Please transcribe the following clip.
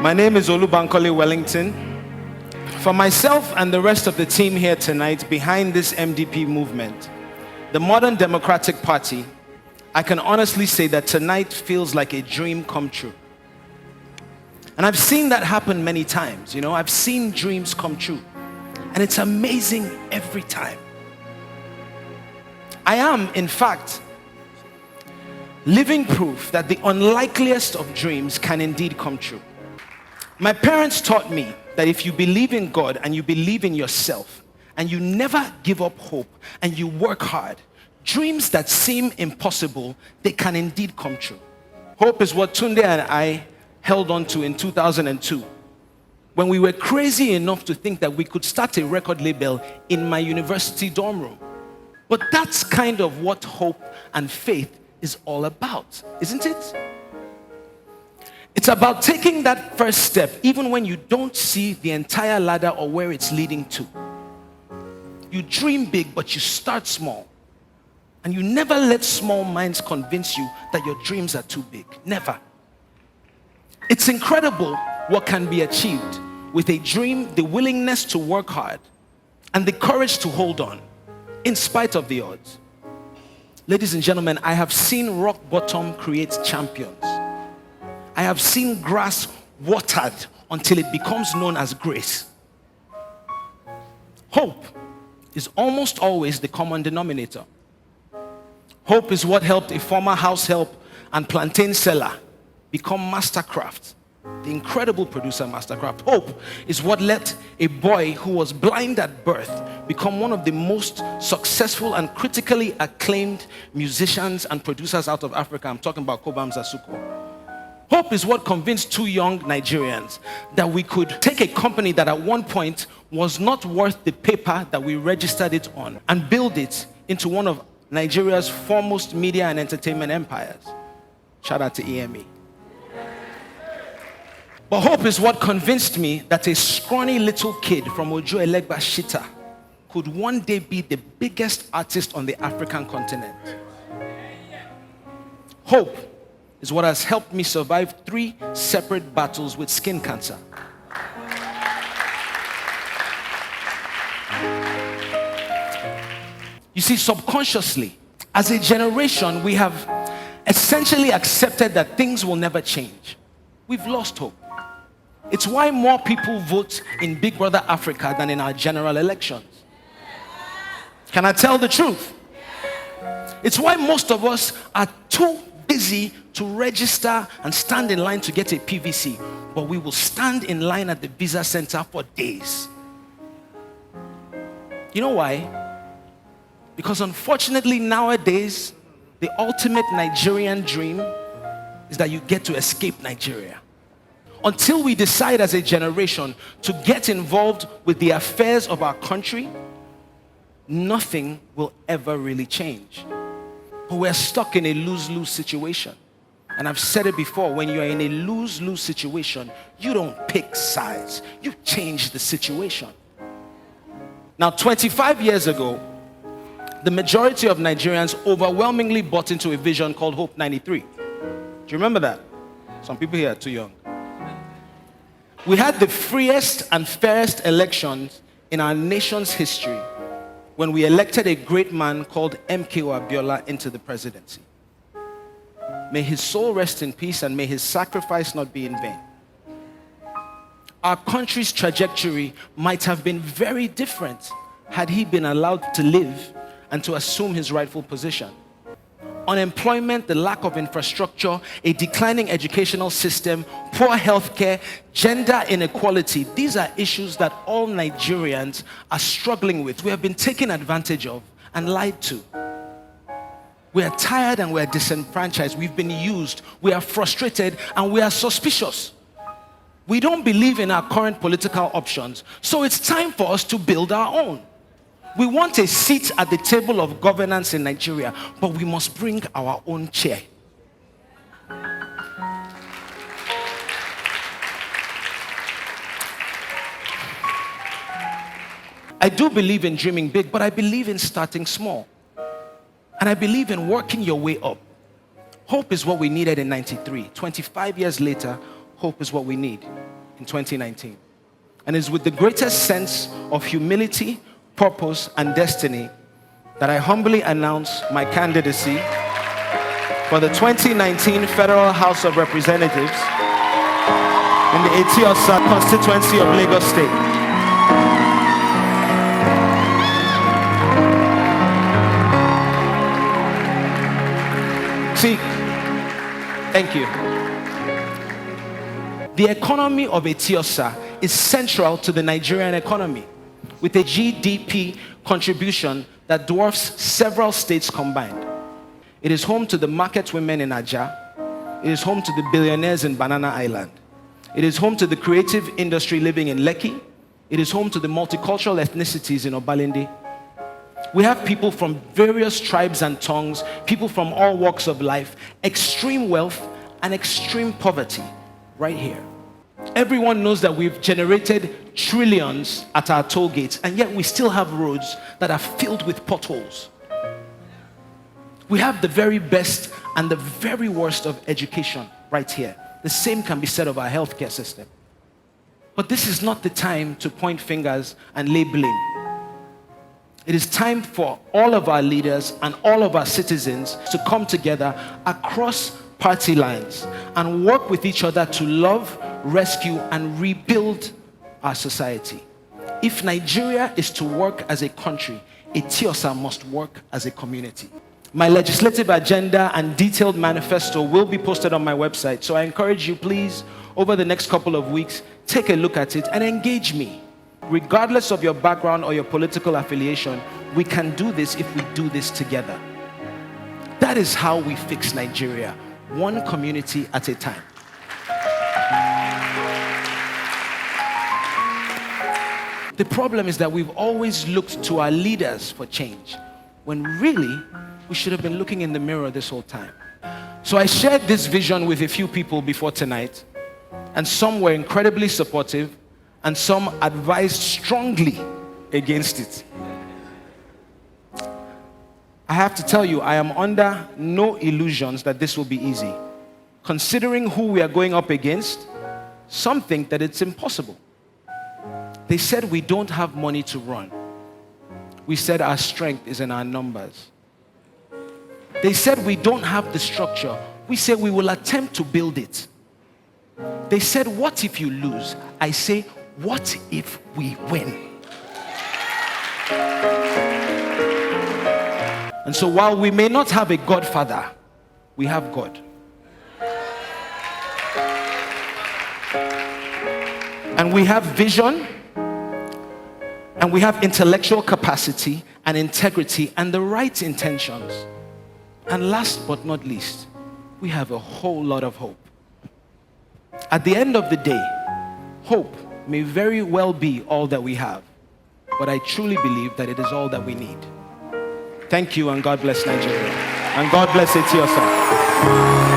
My name is Banky Wellington. For myself and the rest of the team here tonight behind this MDP movement, the Modern Democratic Party, I can honestly say that tonight feels like a dream come true. And I've seen that happen many times. I've seen dreams come true. And it's amazing every time. I am, in fact, living proof that the unlikeliest of dreams can indeed come true. My parents taught me that if you believe in God and you believe in yourself and you never give up hope and you work hard, dreams that seem impossible, they can indeed come true. Hope is what Tunde and I held on to in 2002 when we were crazy enough to think that we could start a record label in my university dorm room. But that's kind of what hope and faith is all about, isn't it? It's about taking that first step even when you don't see the entire ladder or where it's leading to. You dream big, but you start small. And you never let small minds convince you that your dreams are too big. Never. It's incredible what can be achieved with a dream, the willingness to work hard, and the courage to hold on, in spite of the odds. Ladies and gentlemen, I have seen rock bottom create champions. I have seen grass watered until it becomes known as grace. Hope is almost always the common denominator. Hope is what helped a former house help and plantain seller become Mastercraft, the incredible producer Mastercraft. Hope is what let a boy who was blind at birth become one of the most successful and critically acclaimed musicians and producers out of Africa. I'm talking about Kobam Zasuko. Hope is what convinced two young Nigerians that we could take a company that at one point was not worth the paper that we registered it on and build it into one of Nigeria's foremost media and entertainment empires. Shout out to EME. But hope is what convinced me that a scrawny little kid from Ojo Elegba Shita could one day be the biggest artist on the African continent. Hope is what has helped me survive 3 separate battles with skin cancer. You see, subconsciously, as a generation, we have essentially accepted that things will never change. We've lost hope. It's why more people vote in Big Brother Africa than in our general elections. Can I tell the truth? It's why most of us are too busy to register and stand in line to get a PVC, but we will stand in line at the visa center for days. You know why? Because unfortunately nowadays, the ultimate Nigerian dream is that you get to escape Nigeria. Until we decide as a generation to get involved with the affairs of our country, nothing will ever really change. But we're stuck in a lose-lose situation. And I've said it before, when you're in a lose-lose situation, you don't pick sides, you change the situation. Now, 25 years ago, the majority of Nigerians overwhelmingly bought into a vision called Hope 93. Do you remember that? Some people here are too young. We had the freest and fairest elections in our nation's history when we elected a great man called MKO Abiola into the presidency. May his soul rest in peace and may his sacrifice not be in vain. Our country's trajectory might have been very different had he been allowed to live and to assume his rightful position. Unemployment, the lack of infrastructure, a declining educational system, poor healthcare, gender inequality, these are issues that all Nigerians are struggling with. We have been taken advantage of and lied to. We are tired and we are disenfranchised. We've been used. We are frustrated and we are suspicious. We don't believe in our current political options, so it's time for us to build our own. We want a seat at the table of governance in Nigeria, but we must bring our own chair. I do believe in dreaming big, but I believe in starting small. And I believe in working your way up. Hope is what we needed in '93. 25 years later, hope is what we need. in 2019. And it's with the greatest sense of humility, purpose, and destiny that I humbly announce my candidacy for the 2019 Federal House of Representatives in the Eti Osa Constituency of Lagos State. See, thank you. The economy of Eti Osa is central to the Nigerian economy, with a GDP contribution that dwarfs several states combined. It is home to the market women in Aja. It is home to the billionaires in Banana Island. It is home to the creative industry living in Lekki. It is home to the multicultural ethnicities in Obalende. We have people from various tribes and tongues, people from all walks of life, extreme wealth and extreme poverty right here. Everyone knows that we've generated trillions at our toll gates, and yet we still have roads that are filled with potholes. We have the very best and the very worst of education right here. The same can be said of our healthcare system. But this is not the time to point fingers and lay blame. It is time for all of our leaders and all of our citizens to come together across party lines and work with each other to love, rescue, and rebuild our society. If Nigeria is to work as a country, Eti Osa must work as a community. My legislative agenda and detailed manifesto will be posted on my website, so I encourage you, please, over the next couple of weeks, take a look at it and engage me. Regardless of your background or your political affiliation, we can do this if we do this together. That is how we fix Nigeria, one community at a time. The problem is that we've always looked to our leaders for change, when really we should have been looking in the mirror this whole time. So I shared this vision with a few people before tonight, and some were incredibly supportive, and some advised strongly against it. I have to tell you, I am under no illusions that this will be easy. Considering who we are going up against, some think that it's impossible. They said we don't have money to run. We said our strength is in our numbers. They said we don't have the structure. We said we will attempt to build it. They said, what if you lose? I say, what if we win? And so while we may not have a godfather, we have God. And we have vision, and we have intellectual capacity and integrity and the right intentions. And last but not least, we have a whole lot of hope. At the end of the day, hope may very well be all that we have, but I truly believe that it is all that we need. Thank you, and God bless Nigeria. And God bless Eti Osa.